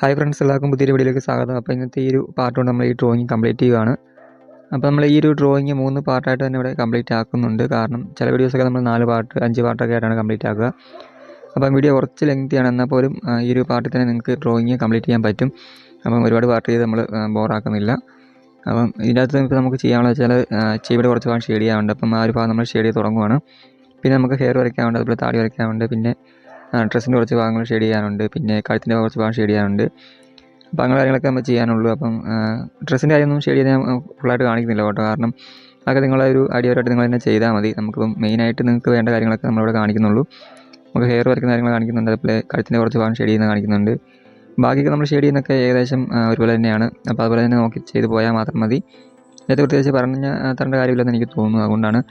Hi friends, എല്ലാവർക്കും പുതിയൊരു വീഡിയോയിലേക്ക് സ്വാഗതം. അപ്പോൾ ഇന്നത്തെ ഈ ഒരു പാർട്ട് കൊണ്ട് നമ്മൾ ഈ ഡ്രോയിങ് കംപ്ലീറ്റ് ചെയ്യുകയാണ്. അപ്പോൾ നമ്മൾ ഈ ഒരു ഡ്രോയിങ് 3 പാർട്ടായിട്ട് തന്നെ ഇവിടെ കംപ്ലീറ്റ് ആക്കുന്നുണ്ട്. കാരണം ചില വീഡിയോസൊക്കെ നമ്മൾ 4 പാർട്ട് 5 പാർട്ടൊക്കെ ആയിട്ടാണ് കംപ്ലീറ്റ് ആക്കുക. അപ്പം വീഡിയോ കുറച്ച് ലെങ്തിയാണ്, എന്നാൽ പോലും ഈ ഒരു പാർട്ടിൽ തന്നെ നിങ്ങൾക്ക് ഡ്രോയിങ് കംപ്ലീറ്റ് ചെയ്യാൻ പറ്റും. അപ്പം ഒരുപാട് പാർട്ട് ചെയ്ത് നമ്മൾ ബോറാക്കുന്നില്ല. അപ്പം ഇതിനകത്ത് നമുക്ക് ചെയ്യാനുള്ള വെച്ചാൽ ചെവിയുടെ കുറച്ച് ഭാഗം ഷെയ്ഡ് ചെയ്യാനുണ്ട്. അപ്പം ആ ഒരു ഭാഗം നമ്മൾ ഷെയ്ഡ് ചെയ്ത് തുടങ്ങുകയാണ്. പിന്നെ നമുക്ക് ഹെയർ വരയ്ക്കാനുണ്ട്, അതുപോലെ താടി വരയ്ക്കാനുണ്ട്, പിന്നെ ഡ്രസ്സിൻ്റെ കുറച്ച് ഭാഗങ്ങൾ ഷെയ്ഡ് ചെയ്യാനുണ്ട്, പിന്നെ കഴുത്തിൻ്റെ കുറച്ച് ഭാഗം ഷെയ്ഡ് ചെയ്യാനുണ്ട്. അപ്പോൾ അങ്ങനെ കാര്യങ്ങളൊക്കെ നമ്മൾ ചെയ്യാനുള്ളൂ. അപ്പം ഡ്രസ്സിൻ്റെ കാര്യമൊന്നും ഷെയ്ഡ് ചെയ്ത് ഞാൻ ഫുള്ളായിട്ട് കാണിക്കുന്നില്ല കേട്ടോ. കാരണം അതൊക്കെ നിങ്ങളെ ഒരു അടിയോരായിട്ട് നിങ്ങൾ തന്നെ ചെയ്താൽ മതി. നമുക്കിപ്പം മെയിനായിട്ട് നിങ്ങൾക്ക് വേണ്ട കാര്യങ്ങളൊക്കെ നമ്മളിവിടെ കാണിക്കുന്നുള്ളൂ. നമുക്ക് ഹെയർ വരയ്ക്കുന്ന കാര്യങ്ങൾ കാണിക്കുന്നുണ്ട്, അതുപോലെ കഴുത്തിൻ്റെ കുറച്ച് ഭാഗം ഷെയ്ഡ് ചെയ്യുന്നത് കാണിക്കുന്നുണ്ട്. ബാക്കിയൊക്കെ നമ്മൾ ഷെയ്ഡ് ചെയ്യുന്നതൊക്കെ ഏകദേശം ഒരുപോലെ തന്നെയാണ്. അപ്പോൾ അതുപോലെ തന്നെ നോക്കി ചെയ്ത് പോയാൽ മാത്രം മതി. ഇതിനകത്ത് പ്രത്യേകിച്ച് തരേണ്ട കാര്യമില്ലെന്ന് എനിക്ക് തോന്നുന്നു. അതുകൊണ്ടാണ്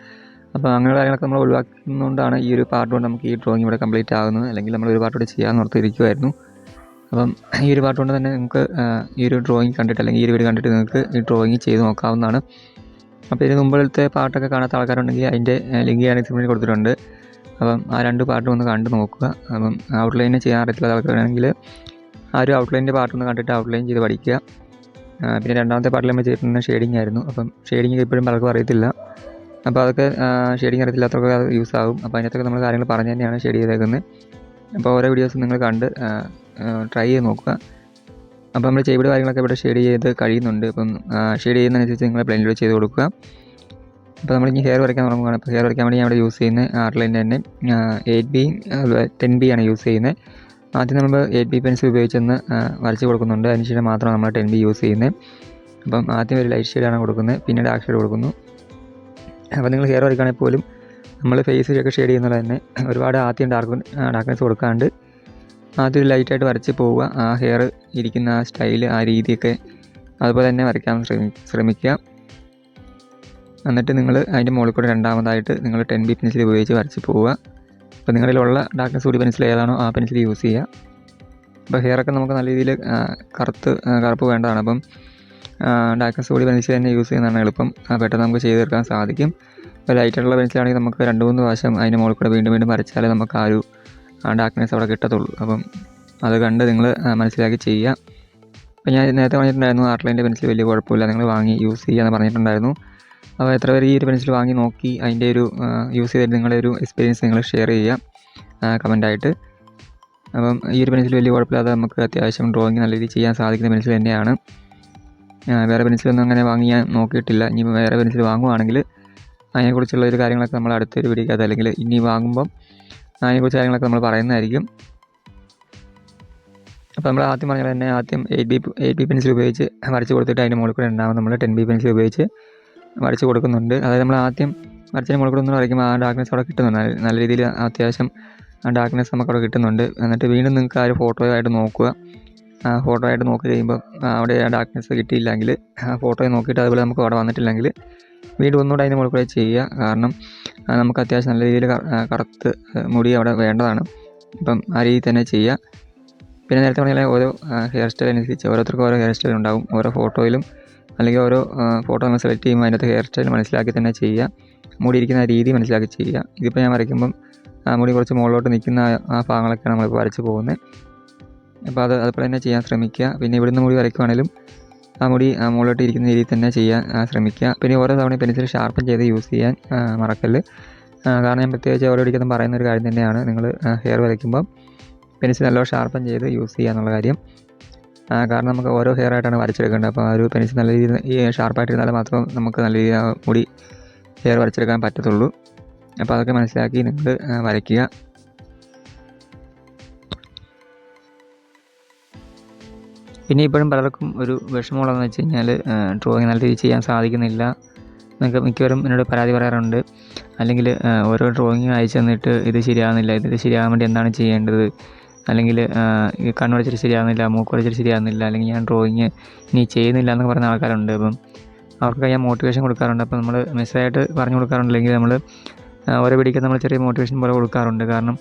അപ്പോൾ അങ്ങനെയുള്ള കാര്യങ്ങളൊക്കെ നമ്മൾ ഒഴിവാക്കുന്നതുകൊണ്ടാണ് ഈ ഒരു പാർട്ട് കൊണ്ട് നമുക്ക് ഈ ഡ്രോയിങ് ഇവിടെ കംപ്ലീറ്റ് ആകുന്നത്. അല്ലെങ്കിൽ നമ്മൾ ഒരു പാർട്ട് കൂടി ചെയ്യാമെന്ന് ഓർത്തിരിക്കുമായിരുന്നു. അപ്പം ഈ ഒരു പാർട്ട് കൊണ്ട് തന്നെ നിങ്ങൾക്ക് ഈ ഒരു ഡ്രോയിങ് കണ്ടിട്ട് അല്ലെങ്കിൽ ഈ ഒരു വീഡിയോ കണ്ടിട്ട് നിങ്ങൾക്ക് ഈ ഡ്രോയിങ് ചെയ്ത് നോക്കാവുന്നതാണ്. അപ്പോൾ ഇതിന് മുമ്പിലത്തെ പാർട്ടൊക്കെ കാണാത്ത ആൾക്കാരുണ്ടെങ്കിൽ അതിൻ്റെ ലിങ്ക് ഞാൻ ഡിസ്ക്രിപ്ഷനിൽ കൊടുത്തിട്ടുണ്ട്. അപ്പം ആ 2 പാർട്ടും ഒന്ന് കണ്ട് നോക്കുക. അപ്പം ഔട്ട്ലൈൻ ചെയ്യാൻ അറിയത്തില്ല ആൾക്കാരാണെങ്കിൽ ആ ഒരു ഔട്ട്ലൈൻ്റെ പാർട്ടൊന്ന് കണ്ടിട്ട് ഔട്ട്ലൈൻ ചെയ്ത് പഠിക്കുക. പിന്നെ രണ്ടാമത്തെ പാർട്ടിൽ നമ്മൾ ചെയ്തിട്ടുള്ള ഷെയ്ഡിങ് ആയിരുന്നു. അപ്പം ഷെയ്ഡിങ് ഇപ്പോഴും പലർക്കും അറിയത്തില്ല. അപ്പോൾ അതൊക്കെ ഷെയ്ഡിങ് അറിയത്തില്ലാത്തവർക്ക് അത് യൂസ് ആകും. അപ്പോൾ അതിനകത്തൊക്കെ നമ്മൾ കാര്യങ്ങൾ പറഞ്ഞ് തന്നെയാണ് ഷെയ്ഡ് ചെയ്തേക്കുന്നത്. അപ്പോൾ ഓരോ വീഡിയോസും നിങ്ങൾ കണ്ട് ട്രൈ ചെയ്ത് നോക്കുക. അപ്പോൾ നമ്മൾ ചെയ്ത കാര്യങ്ങളൊക്കെ ഇവിടെ ഷെയ്ഡ് ചെയ്ത് കഴിയുന്നുണ്ട്. അപ്പം ഷെയ്ഡ് ചെയ്യുന്നതനുസരിച്ച് നിങ്ങൾ പ്ലെയിനിലൂടെ ചെയ്ത് കൊടുക്കുക. അപ്പോൾ നമ്മൾ ഇനി ഹെയർ വരയ്ക്കാൻ തുടങ്ങുകയാണ്. അപ്പോൾ ഹെയർ വരയ്ക്കാൻ വേണ്ടി ഞാൻ ഇവിടെ യൂസ് ചെയ്യുന്നത് ആർട്ട്ലൈൻ്റെ തന്നെ 8B 10B ആണ് യൂസ് ചെയ്യുന്നത്. ആദ്യം നമ്മൾ 8B പെൻസിൽ ഉപയോഗിച്ചൊന്ന് വരച്ച് കൊടുക്കുന്നുണ്ട്. അതിനുശേഷം മാത്രമാണ് നമ്മൾ 10B യൂസ് ചെയ്യുന്നത്. അപ്പം ആദ്യം ഒരു ലൈറ്റ് ഷെയ്ഡാണ് കൊടുക്കുന്നത്, പിന്നെ ഡാർക്ക് ഷെയ്ഡ് കൊടുക്കുന്നു. അപ്പോൾ നിങ്ങൾ ഹെയർ വരയ്ക്കുകയാണെങ്കിൽ പോലും നമ്മൾ ഫേസിലൊക്കെ ഷെയ്ഡ് ചെയ്യുന്നത് തന്നെ ഒരുപാട് ആദ്യം ഡാർക്ക്നെസ് കൊടുക്കാണ്ട് ആദ്യം ഒരു ലൈറ്റായിട്ട് വരച്ച് പോവുക. ആ ഹെയർ ഇരിക്കുന്ന ആ സ്റ്റൈൽ, ആ രീതിയൊക്കെ അതുപോലെ തന്നെ വരയ്ക്കാൻ ശ്രമിക്കുക. എന്നിട്ട് നിങ്ങൾ അതിൻ്റെ മുകളിൽ കൂടെ രണ്ടാമതായിട്ട് നിങ്ങൾ 10B പെൻസിൽ ഉപയോഗിച്ച് വരച്ച് പോവുക. അപ്പോൾ നിങ്ങളിലുള്ള ഡാർക്ക്നെസ് കൂടി പെൻസിൽ ഏതാണോ ആ പെൻസിൽ യൂസ് ചെയ്യുക. അപ്പോൾ ഹെയറൊക്കെ നമുക്ക് നല്ല രീതിയിൽ കറുപ്പ് വേണ്ടതാണ്. അപ്പം ഡാർക്ക്നെസ് കൂടി പെൻസിൽ തന്നെ യൂസ് ചെയ്യുന്നതാണ് എളുപ്പം. പെട്ടെന്ന് നമുക്ക് ചെയ്ത് തീർക്കാൻ സാധിക്കും. ഇപ്പോൾ ലൈറ്റായിട്ടുള്ള പെൻസിലാണെങ്കിൽ നമുക്ക് 2-3 പ്രാവശ്യം അതിൻ്റെ മുകളിൽ കൂടെ വീണ്ടും വരച്ചാലേ നമുക്ക് ആ ഒരു ഡാർക്ക്നെസ് അവിടെ കിട്ടത്തുള്ളൂ. അപ്പം അത് കണ്ട് നിങ്ങൾ മനസ്സിലാക്കി ചെയ്യുക. അപ്പോൾ ഞാൻ നേരത്തെ പറഞ്ഞിട്ടുണ്ടായിരുന്നു ആർട്ട്ലൈൻ്റെ പെൻസിൽ വലിയ കുഴപ്പമില്ല, നിങ്ങൾ വാങ്ങി യൂസ് ചെയ്യാമെന്ന് പറഞ്ഞിട്ടുണ്ടായിരുന്നു. അപ്പോൾ എത്ര പേര് ഈ ഒരു പെൻസിൽ വാങ്ങി നോക്കി അതിൻ്റെ ഒരു യൂസ് ചെയ്തിട്ട് നിങ്ങളുടെ ഒരു എക്സ്പീരിയൻസ് നിങ്ങൾ ഷെയർ ചെയ്യുക കമൻറ്റായിട്ട്. അപ്പം ഈ ഒരു പെൻസിൽ വലിയ കുഴപ്പമില്ലാതെ നമുക്ക് അത്യാവശ്യം ഡ്രോയിങ് നല്ല രീതിയിൽ ചെയ്യാൻ സാധിക്കുന്ന പെൻസിൽ തന്നെയാണ്. വേറെ പെൻസിലൊന്നും അങ്ങനെ വാങ്ങി ഞാൻ നോക്കിയിട്ടില്ല. ഇനി വേറെ പെൻസിൽ വാങ്ങുവാണെങ്കിൽ അതിനെക്കുറിച്ചുള്ള ഒരു കാര്യങ്ങളൊക്കെ നമ്മൾ അടുത്തൊരു വീഡിയോക്കകത്ത് അല്ലെങ്കിൽ ഇനി വാങ്ങുമ്പം അതിനെക്കുറിച്ച് കാര്യങ്ങളൊക്കെ നമ്മൾ പറയുന്നതായിരിക്കും. അപ്പോൾ നമ്മൾ ആദ്യം പറഞ്ഞാൽ തന്നെ ആദ്യം 8B പെൻസിൽ ഉപയോഗിച്ച് വരച്ച് കൊടുത്തിട്ട് അതിൻ്റെ മുകളിൽ കൂടെ ഉണ്ടാകും നമ്മൾ 10B പെൻസിൽ ഉപയോഗിച്ച് വരച്ച് കൊടുക്കുന്നുണ്ട്. അതായത് നമ്മൾ ആദ്യം വരച്ചതിന് മുകളിൽ കൂടെ ഒന്ന് വരയ്ക്കുമ്പോൾ ആ ഡാർക്ക്നെസ് അവിടെ കിട്ടുന്നുണ്ട്. നല്ല രീതിയിൽ അത്യാവശ്യം ആ ഡാർക്ക്നെസ് നമുക്ക് അവിടെ കിട്ടുന്നുണ്ട്. എന്നിട്ട് വീണ്ടും നിങ്ങൾക്ക് ആ ഒരു ഫോട്ടോയായിട്ട് നോക്കുക. ഫോട്ടോ ആയിട്ട് നോക്കി കഴിയുമ്പോൾ അവിടെ ആ ഡാർക്ക്നെസ് കിട്ടിയില്ലെങ്കിൽ ആ ഫോട്ടോയെ നോക്കിയിട്ട് അതുപോലെ നമുക്ക് അവിടെ വന്നിട്ടില്ലെങ്കിൽ വീണ്ടും ഒന്നുകൂടെ അതിന് മുകളിൽ കൂടെ ചെയ്യുക. കാരണം നമുക്ക് അത്യാവശ്യം നല്ല രീതിയിൽ കറുത്ത് മുടി അവിടെ വേണ്ടതാണ്. അപ്പം ആ രീതിയിൽ തന്നെ ചെയ്യുക. പിന്നെ നേരത്തെ പറഞ്ഞാൽ ഓരോ ഹെയർ സ്റ്റൈൽ അനുസരിച്ച് ഓരോരുത്തർക്കും ഓരോ ഹെയർ സ്റ്റൈൽ ഉണ്ടാകും. ഓരോ ഫോട്ടോയിലും അല്ലെങ്കിൽ ഓരോ ഫോട്ടോ നമ്മൾ സെലക്ട് ചെയ്യുമ്പോൾ അതിനകത്ത് ഹെയർ സ്റ്റൈൽ മനസ്സിലാക്കി തന്നെ ചെയ്യുക. മുടി ഇരിക്കുന്ന രീതി മനസ്സിലാക്കി ചെയ്യുക. ഇതിപ്പോൾ ഞാൻ വരയ്ക്കുമ്പം മുടി കുറച്ച് മുകളിലോട്ട് നിൽക്കുന്ന ആ ഭാഗങ്ങളൊക്കെയാണ് നമ്മളിപ്പോൾ വരച്ച് പോകുന്നത്. അപ്പോൾ അതുപോലെ തന്നെ ചെയ്യാൻ ശ്രമിക്കുക. പിന്നെ ഇവിടുന്ന് മുടി വരയ്ക്കുവാണെങ്കിലും ആ മുടി മുകളിലോട്ട് ഇരിക്കുന്ന രീതിയിൽ തന്നെ ചെയ്യാൻ ശ്രമിക്കുക. പിന്നെ ഓരോ തവണ പെൻസിൽ ഷാർപ്പൻ ചെയ്ത് യൂസ് ചെയ്യാൻ മറക്കല്ല്. കാരണം ഞാൻ പ്രത്യേകിച്ച് ഓരോ ഇടിക്കുന്നതും പറയുന്നൊരു കാര്യം തന്നെയാണ്. നിങ്ങൾ ഹെയർ വരയ്ക്കുമ്പം പെൻസിൽ നല്ലോണം ഷാർപ്പൻ ചെയ്ത് യൂസ് ചെയ്യുക എന്നുള്ള കാര്യം. കാരണം നമുക്ക് ഓരോ ഹെയർ ആയിട്ടാണ് വരച്ചെടുക്കേണ്ടത്. അപ്പോൾ ആ ഒരു പെൻസിൽ നല്ല രീതിയിൽ ഈ ഷാർപ്പായിട്ടിരുന്നാൽ മാത്രം നമുക്ക് നല്ല രീതിയിൽ മുടി ഹെയർ വരച്ചെടുക്കാൻ പറ്റത്തുള്ളൂ. അപ്പോൾ അതൊക്കെ മനസ്സിലാക്കി നിങ്ങൾ വരയ്ക്കുക. പിന്നെ ഇപ്പോഴും പലർക്കും ഒരു വിഷമമുള്ളതെന്ന് വെച്ച് കഴിഞ്ഞാൽ ഡ്രോയിങ് നല്ല രീതിയിൽ ചെയ്യാൻ സാധിക്കുന്നില്ല. നിങ്ങൾക്ക് മിക്കവരും എന്നോട് പരാതി പറയാറുണ്ട്. അല്ലെങ്കിൽ ഓരോ ഡ്രോയിങ് അയച്ചു തന്നിട്ട് ഇത് ശരിയാകുന്നില്ല, ഇത് ശരിയാകാൻ വേണ്ടി എന്താണ് ചെയ്യേണ്ടത്, അല്ലെങ്കിൽ കണ്ണ് വരച്ചിട്ട് ശരിയാകുന്നില്ല, മൂക്ക് വരച്ചിട്ട് ശരിയാകുന്നില്ല, അല്ലെങ്കിൽ ഞാൻ ഡ്രോയിങ് ഇനി ചെയ്യുന്നില്ല എന്നൊക്കെ പറയുന്ന ആൾക്കാരുണ്ട്. അപ്പം അവർക്ക് ഞാൻ മോട്ടിവേഷൻ കൊടുക്കാറുണ്ട്. അപ്പോൾ നമ്മൾ മെസ്സേജായിട്ട് പറഞ്ഞു കൊടുക്കാറുണ്ട്. അല്ലെങ്കിൽ നമ്മൾ ഓരോ വീഡിയോക്ക് നമ്മൾ ചെറിയ മോട്ടിവേഷൻ പോലെ കൊടുക്കാറുണ്ട്. കാരണം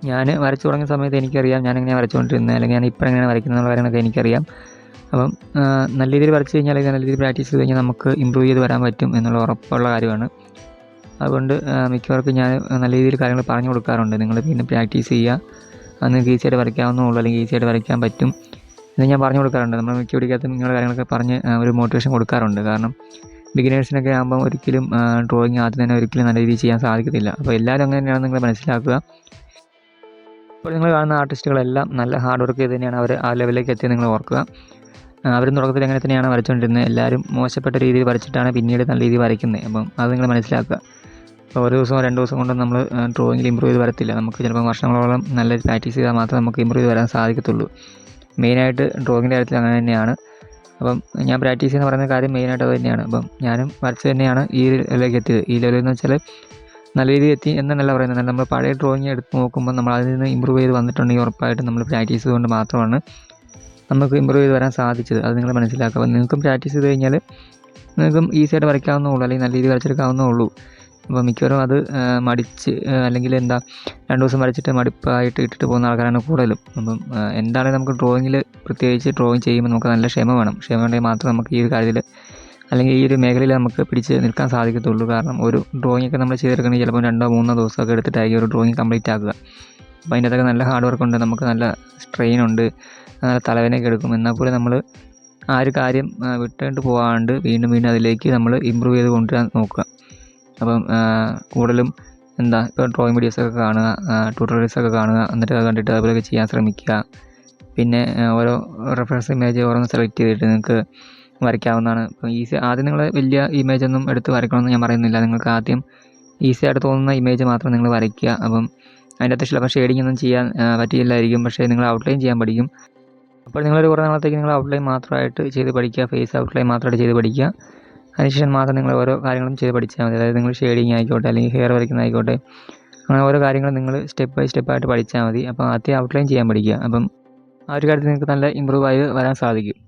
ഞാൻ വരച്ചു തുടങ്ങിയ സമയത്ത് എനിക്കറിയാം ഞാൻ എങ്ങനെയാണ് വരച്ചുകൊണ്ടിരുന്നത്, അല്ലെങ്കിൽ ഞാൻ ഇപ്പോൾ എങ്ങനെയാണ് വരയ്ക്കുന്ന കാര്യങ്ങളൊക്കെ എനിക്കറിയാം. അപ്പം നല്ല രീതിയിൽ വരച്ച് കഴിഞ്ഞാൽ അല്ലെങ്കിൽ നല്ല രീതിയിൽ പ്രാക്ടീസ് ചെയ്ത് കഴിഞ്ഞാൽ നമുക്ക് ഇമ്പ്രൂവ് ചെയ്ത് വരാൻ പറ്റും എന്നുള്ള ഉറപ്പുള്ള കാര്യമാണ്. അതുകൊണ്ട് മിക്കവർക്കും ഞാൻ നല്ല രീതിയിൽ കാര്യങ്ങൾ പറഞ്ഞു കൊടുക്കാറുണ്ട്. നിങ്ങൾ പിന്നെ പ്രാക്ടീസ് ചെയ്യുക, അത് നിങ്ങൾക്ക് ഈസിയായിട്ട് വരയ്ക്കാവുന്നേ ഉള്ളൂ, അല്ലെങ്കിൽ ഈസിയായിട്ട് വരയ്ക്കാൻ പറ്റും. ഇത് ഞാൻ പറഞ്ഞു കൊടുക്കാറുണ്ട്. നമ്മൾ മിക്ക വീഡിയോക്കകത്തും ഇങ്ങനെയുള്ള കാര്യങ്ങളൊക്കെ പറഞ്ഞ് ഒരു മോട്ടിവേഷൻ കൊടുക്കാറുണ്ട്. കാരണം ബിഗിനേഴ്സിനൊക്കെ ആകുമ്പോൾ ഒരിക്കലും ഡ്രോയിങ് ആദ്യം തന്നെ ഒരിക്കലും നല്ല രീതിയിൽ ചെയ്യാൻ സാധിക്കത്തില്ല. അപ്പോൾ എല്ലാവരും അങ്ങനെ തന്നെയാണെന്ന് നിങ്ങൾ മനസ്സിലാക്കുക. ഇപ്പോൾ നിങ്ങൾ കാണുന്ന ആർട്ടിസ്റ്റുകളെല്ലാം നല്ല ഹാർഡ് വർക്ക് ചെയ്ത് തന്നെയാണ് അവർ ആ ലെവലിലേക്ക് എത്തിയത് നിങ്ങൾ ഓർക്കുക. അവരും തുടക്കത്തിൽ അങ്ങനെ തന്നെയാണ് വരച്ചുകൊണ്ടിരുന്നത്. എല്ലാവരും മോശപ്പെട്ട രീതിയിൽ വരച്ചിട്ടാണ് പിന്നീട് നല്ല രീതിയിൽ വരയ്ക്കുന്നത്. അപ്പം അത് നിങ്ങൾ മനസ്സിലാക്കുക. അപ്പോൾ ഒരു ദിവസമോ 2 ദിവസം കൊണ്ടൊന്നും നമ്മൾ ഡ്രോയിങ്ങിൽ ഇമ്പ്രൂവ് ചെയ്ത് വരത്തില്ല. നമുക്ക് ചിലപ്പോൾ വർഷങ്ങളോളം നല്ല പ്രാക്ടീസ് ചെയ്താൽ മാത്രമേ നമുക്ക് ഇമ്പ്രൂവ് ചെയ്ത് വരാൻ സാധിക്കത്തുള്ളൂ. മെയിനായിട്ട് ഡ്രോയിങ്ങിൻ്റെ കാര്യത്തിൽ അങ്ങനെ തന്നെയാണ്. അപ്പം ഞാൻ പ്രാക്ടീസ് ചെയ്യുന്ന പറയുന്ന കാര്യം മെയിനായിട്ട് അത് തന്നെയാണ്. അപ്പം ഞാനും വരച്ച് തന്നെയാണ് ഈ ലെവലിലേക്ക് എത്തിയത്. ഈ ലെവലെന്ന് വെച്ചാൽ നല്ല രീതിയിൽ എത്തി എന്നല്ല പറയുന്നത്. നമ്മൾ പഴയ ഡ്രോയിങ് എടുത്ത് നോക്കുമ്പോൾ നമ്മൾ അതിൽ നിന്ന് ഇമ്പ്രൂവ് ചെയ്ത് വന്നിട്ടുണ്ടെങ്കിൽ ഉറപ്പായിട്ടും നമ്മൾ പ്രാക്ടീസ് ചെയ്തുകൊണ്ട് മാത്രമാണ് നമുക്ക് ഇമ്പ്രൂവ് ചെയ്ത് വരാൻ സാധിച്ചത്. അത് നിങ്ങൾ മനസ്സിലാക്കുക. അപ്പോൾ നിങ്ങൾക്കും പ്രാക്ടീസ് ചെയ്ത് കഴിഞ്ഞാൽ നിങ്ങൾക്കും ഈസിയായിട്ട് വരയ്ക്കാവുന്നേ അല്ലെങ്കിൽ നല്ല രീതിയിൽ വരച്ചെടുക്കാവുന്നേ ഉള്ളൂ. അപ്പോൾ മിക്കവാറും അത് മടിച്ച് അല്ലെങ്കിൽ 2 ദിവസം വരച്ചിട്ട് മടുപ്പായിട്ട് ഇട്ടിട്ട് പോകുന്ന ആൾക്കാരാണ് കൂടുതലും. അപ്പം എന്താണെങ്കിലും നമുക്ക് ഡ്രോയിങ്ങിൽ പ്രത്യേകിച്ച് ഡ്രോയിങ് ചെയ്യുമ്പോൾ നമുക്ക് നല്ല ക്ഷമ വേണം. ക്ഷമ ഉണ്ടെങ്കിൽ മാത്രം നമുക്ക് ഈ ഒരു കാര്യത്തിൽ അല്ലെങ്കിൽ ഈ ഒരു മേഖലയിൽ നമുക്ക് പിടിച്ച് നിൽക്കാൻ സാധിക്കത്തുള്ളൂ. കാരണം ഒരു ഡ്രോയിങ്ങൊക്കെ നമ്മൾ ചെയ്തെടുക്കണമെങ്കിൽ ചിലപ്പോൾ 2-3 ദിവസമൊക്കെ എടുത്തിട്ടായിരിക്കും ഒരു ഡ്രോയിങ് കംപ്ലീറ്റ് ആക്കുക. അപ്പോൾ അതിൻ്റെ അകത്തൊക്കെ നല്ല ഹാർഡ് വർക്കുണ്ട്, നമുക്ക് നല്ല സ്ട്രെയിനുണ്ട്, നല്ല തലവേദനയൊക്കെ എടുക്കും. എന്നാൽ പോലും നമ്മൾ ആ ഒരു കാര്യം വിട്ടുകൊണ്ട് പോകാണ്ട് വീണ്ടും അതിലേക്ക് നമ്മൾ ഇമ്പ്രൂവ് ചെയ്ത് കൊണ്ടുവരാൻ നോക്കുക. അപ്പം കൂടുതലും ഇപ്പോൾ ഡ്രോയിങ് വീഡിയോസൊക്കെ കാണുക, ട്യൂട്ടോറിയൽസൊക്കെ കാണുക, എന്നിട്ട് അത് കണ്ടിട്ട് അതുപോലെയൊക്കെ ചെയ്യാൻ ശ്രമിക്കുക. പിന്നെ ഓരോ റെഫറൻസ് ഇമേജ് ഓരോന്ന് സെലക്ട് ചെയ്തിട്ട് നിങ്ങൾക്ക് വരയ്ക്കാവുന്നതാണ്. ഇപ്പോൾ ആദ്യം നിങ്ങൾ വലിയ ഇമേജൊന്നും എടുത്ത് വരയ്ക്കണമെന്ന് ഞാൻ പറയുന്നില്ല. നിങ്ങൾക്ക് ആദ്യം ഈസി ആയിട്ട് തോന്നുന്ന ഇമേജ് മാത്രം നിങ്ങൾ വരയ്ക്കുക. അപ്പം അതിൻ്റെ അകത്ത് ചിലപ്പോൾ ഷെയ്ഡിങ് ഒന്നും ചെയ്യാൻ പറ്റിയില്ലായിരിക്കും, പക്ഷേ നിങ്ങൾ ഔട്ട്ലൈൻ ചെയ്യാൻ പഠിക്കും. അപ്പോൾ നിങ്ങളൊരു കുറേ നാളത്തേക്ക് നിങ്ങൾ ഔട്ട്ലൈൻ മാത്രമായിട്ട് ചെയ്ത് പഠിക്കുക, ഫേസ് ഔട്ട്ലൈൻ മാത്രമായിട്ട് ചെയ്ത് പഠിക്കുക. അതിനുശേഷം മാത്രം നിങ്ങൾ ഓരോ കാര്യങ്ങളും ചെയ്ത് പഠിച്ചാൽ മതി. അതായത് നിങ്ങൾ ഷെയ്ഡിങ് ആയിക്കോട്ടെ അല്ലെങ്കിൽ ഹെയർ വരയ്ക്കുന്നതായിക്കോട്ടെ, അങ്ങനെ ഓരോ കാര്യങ്ങളും നിങ്ങൾ സ്റ്റെപ്പ് ബൈ സ്റ്റെപ്പായിട്ട് പഠിച്ചാൽ മതി. അപ്പോൾ ആദ്യം ഔട്ട്ലൈൻ ചെയ്യാൻ പഠിക്കുക. അപ്പം ആ ഒരു കാര്യത്തിൽ നിങ്ങൾക്ക് നല്ല ഇമ്പ്രൂവ് ആയി വരാൻ സാധിക്കും.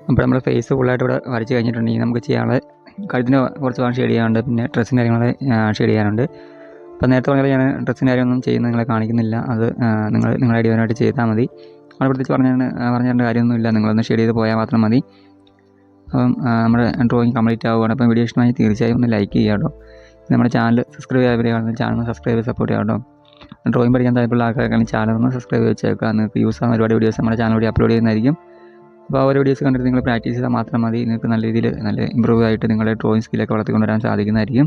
അപ്പോൾ നമ്മൾ ഫേസ് ഫുള്ളായിട്ട് ഇവിടെ വരച്ച് കഴിഞ്ഞിട്ടുണ്ടെങ്കിൽ നമുക്ക് ചെയ്യാനുള്ള കഴുത്തിന് കുറച്ച് ഭാഗം ഷെയ്ഡ് ചെയ്യാനുണ്ട്, പിന്നെ ഡ്രസ്സിൻ്റെ കാര്യങ്ങൾ ഷെയ്ഡ് ചെയ്യാനുണ്ട്. അപ്പോൾ നേരത്തെ പറഞ്ഞാൽ ഞാൻ ഡ്രസ്സിൻ്റെ കാര്യമൊന്നും ചെയ്യുന്നത് നിങ്ങളെ കാണിക്കുന്നില്ല, അത് നിങ്ങളുടെ ഐഡിയനായിട്ട് ചെയ്താൽ മതി. അവിടെ പ്രത്യേകിച്ച് പറഞ്ഞിട്ട് കാര്യമൊന്നുമില്ല, നിങ്ങളൊന്ന് ഷെയ്ഡ് ചെയ്ത് പോയാൽ മാത്രം മതി. അപ്പം നമ്മുടെ ഡ്രോയിങ് കംപ്ലീറ്റ് ആവുകയാണ്. അപ്പം വീഡിയോ ഇഷ്ടമായി തീർച്ചയായും ഒന്ന് ലൈക്ക് ചെയ്യുക കേട്ടോ. നമ്മുടെ ചാനൽ സബ്സ്ക്രൈബ് ചെയ്യാൻ ചാനൽ സബ്സ്ക്രൈബ് ചെയ്ത് സപ്പോർട്ട് ചെയ്യാം കേട്ടോ. ഡ്രോയിങ് പഠിക്കാൻ താല്പര്യമുള്ള ആൾക്കാരൊക്കെ ചാനൽ ഒന്ന് സബ്സ്ക്രൈബ് ചെയ്ത് വെച്ചേക്കുക. നിങ്ങൾക്ക് യൂസ് ആകുന്ന ഒരുപാട് വീഡിയോസ് നമ്മുടെ ചാനൽ വഴി അപ്ലോഡ് ചെയ്യുന്നതായിരിക്കും. അപ്പോൾ ആ ഒരു വീഡിയോസ് കണ്ടിട്ട് നിങ്ങൾ പ്രാക്ടീസ് ചെയ്താൽ മാത്രം മതി, നിങ്ങൾക്ക് നല്ല രീതിയിൽ നല്ല ഇമ്പ്രൂവ് ആയിട്ട് നിങ്ങളുടെ ഡ്രോയിങ് സ്കില്ലൊക്കെ വളർത്തിക്കൊണ്ടുവരാൻ സാധിക്കുന്നതായിരിക്കും.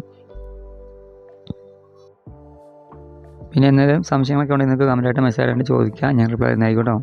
പിന്നെ എന്തെങ്കിലും സംശയങ്ങളൊക്കെ ഉണ്ടെങ്കിൽ നിങ്ങൾക്ക് കമൻറ്റായിട്ട് മെസ്സേജായിട്ട് ചോദിക്കുക, ഞാൻ റിപ്ലൈ തരുന്നതായിരിക്കും കേട്ടോ.